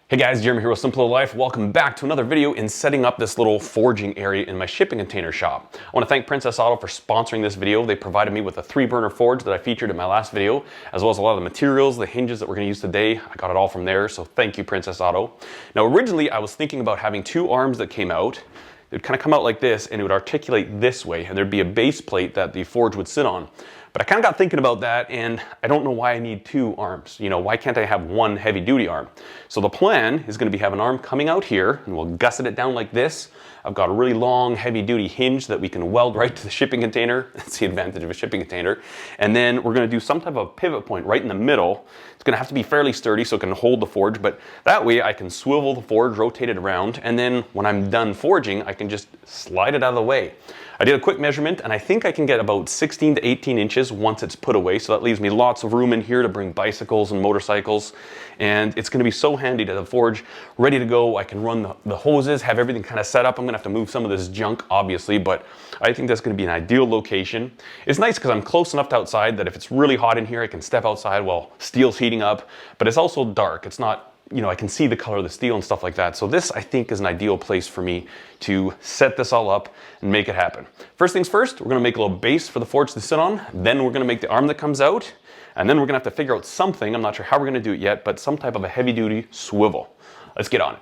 Hey guys, Jeremy here with Simple Life. Welcome back to another video in setting up this little foraging area in my shipping container shop. I want to thank Princess Auto for sponsoring this video. They provided me with a 3-burner forge that I featured in my last video, as well as a lot of the materials, the hinges that we're going to use today. I got it all from there, so thank you, Princess Auto. Now originally I was thinking about having 2 arms that came out. It would kind of come out like this and it would articulate this way, and there'd be a base plate that the forge would sit on. But I kind of got thinking about that, and I don't know why I need 2 arms. You know, why can't I have one heavy duty arm? So the plan is going to be have an arm coming out here, and we'll gusset it down like this. I've got a really long heavy duty hinge that we can weld right to the shipping container. That's the advantage of a shipping container. And then we're going to do some type of pivot point right in the middle. It's going to have to be fairly sturdy so it can hold the forge, but that way I can swivel the forge, rotate it around, and then when I'm done forging, I can just slide it out of the way. I did a quick measurement, and I think I can get about 16 to 18 inches once it's put away, so that leaves me lots of room in here to bring bicycles and motorcycles, and it's going to be so handy to the forge, ready to go. I can run the hoses, have everything kind of set up. I'm going to have to move some of this junk, obviously, but I think that's going to be an ideal location. It's nice because I'm close enough to outside that if it's really hot in here, I can step outside while steel's heating up, but it's also dark. It's not, you know, I can see the color of the steel and stuff like that. So this, I think, is an ideal place for me to set this all up and make it happen. First things first, we're gonna make a little base for the forge to sit on. Then we're gonna make the arm that comes out. And then we're gonna have to figure out something, I'm not sure how we're gonna do it yet, but some type of a heavy duty swivel. Let's get on it.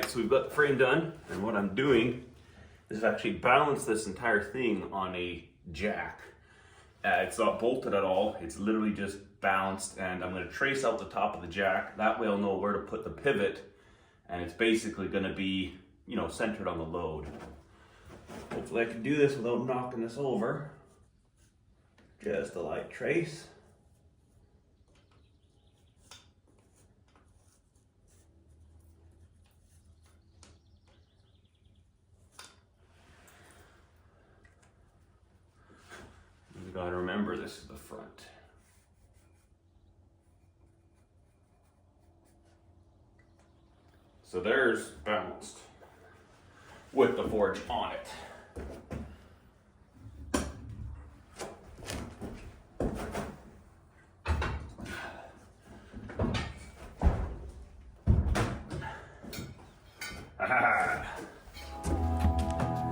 so we've got the frame done, and what I'm doing is actually balance this entire thing on a jack. It's not bolted at all, it's literally just balanced, and I'm going to trace out the top of the jack. That way I'll know where to put the pivot, and it's basically going to be, you know, centered on the load. Hopefully I can do this without knocking this over. Just a light trace. You gotta remember this is the front. So there's balanced with the forge on it.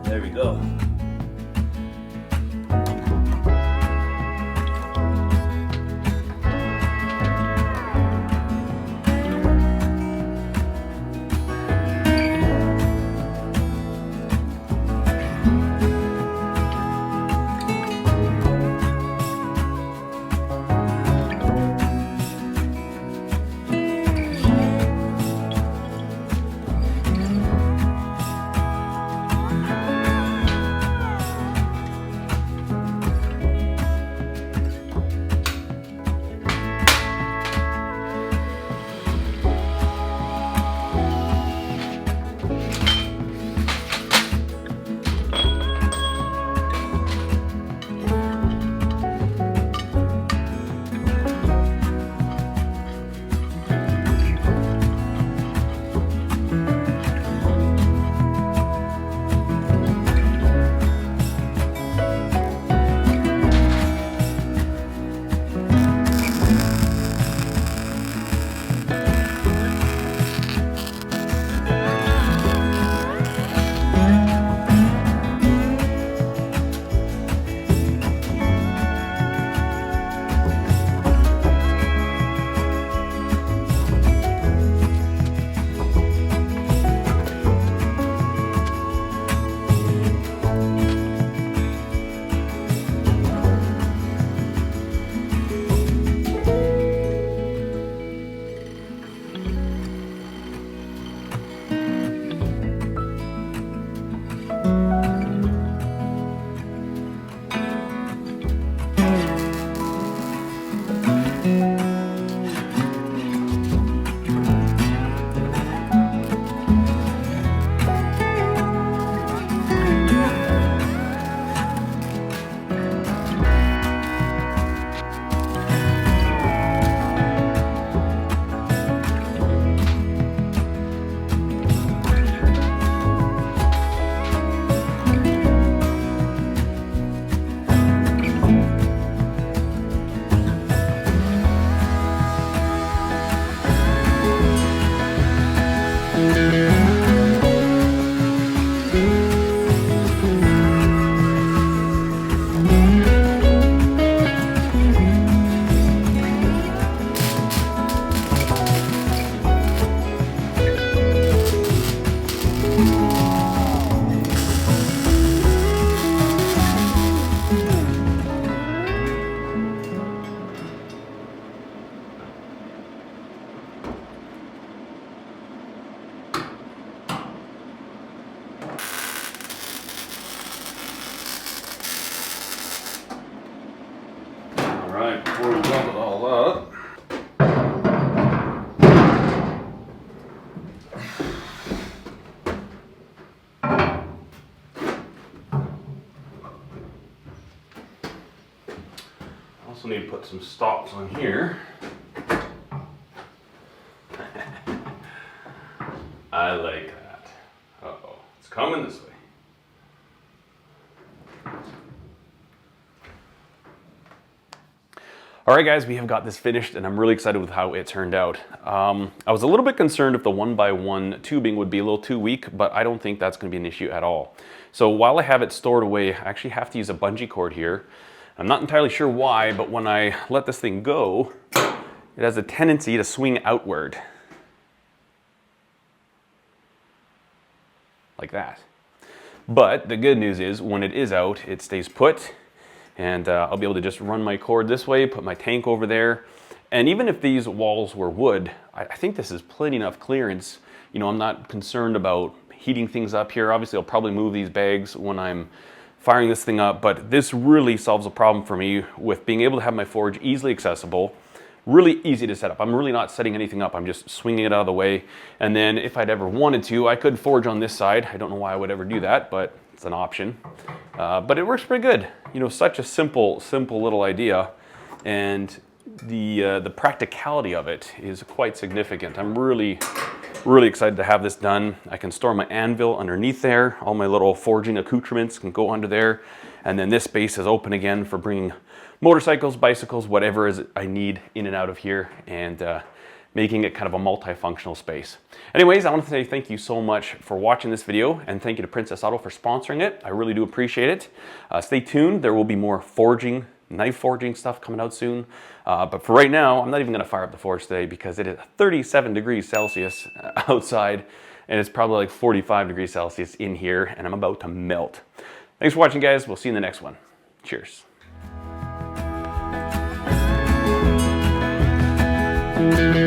There we go. Alright, before we dump it all up, I also need to put some stops on here. I like that. Uh-oh, it's coming this way. All right, guys, we have got this finished, and I'm really excited with how it turned out. I was a little bit concerned if the 1x1 tubing would be a little too weak, but I don't think that's going to be an issue at all. So while I have it stored away, I actually have to use a bungee cord here. I'm not entirely sure why, but when I let this thing go, it has a tendency to swing outward. like that. But the good news is when it is out, it stays put, and I'll be able to just run my cord this way, put my tank over there. And even if these walls were wood, I think this is plenty enough clearance. You know, I'm not concerned about heating things up here. Obviously, I'll probably move these bags when I'm firing this thing up, but this really solves a problem for me with being able to have my forge easily accessible, really easy to set up. I'm really not setting anything up. I'm just swinging it out of the way. And then if I'd ever wanted to, I could forge on this side. I don't know why I would ever do that, but it's an option. But it works pretty good. You know, such a simple little idea. And the practicality of it is quite significant. I'm really excited to have this done. I can store my anvil underneath there. All my little forging accoutrements can go under there. And then this space is open again for bringing motorcycles, bicycles, whatever is I need in and out of here, and making it kind of a multifunctional space. Anyways, I want to say thank you so much for watching this video, and thank you to Princess Auto for sponsoring it. I really do appreciate it. Stay tuned. There will be more forging, knife forging stuff coming out soon. But for right now, I'm not even going to fire up the forge today because it is 37 degrees Celsius outside, and it's probably like 45 degrees Celsius in here, and I'm about to melt. Thanks for watching, guys. We'll see you in the next one. Cheers. Thank you.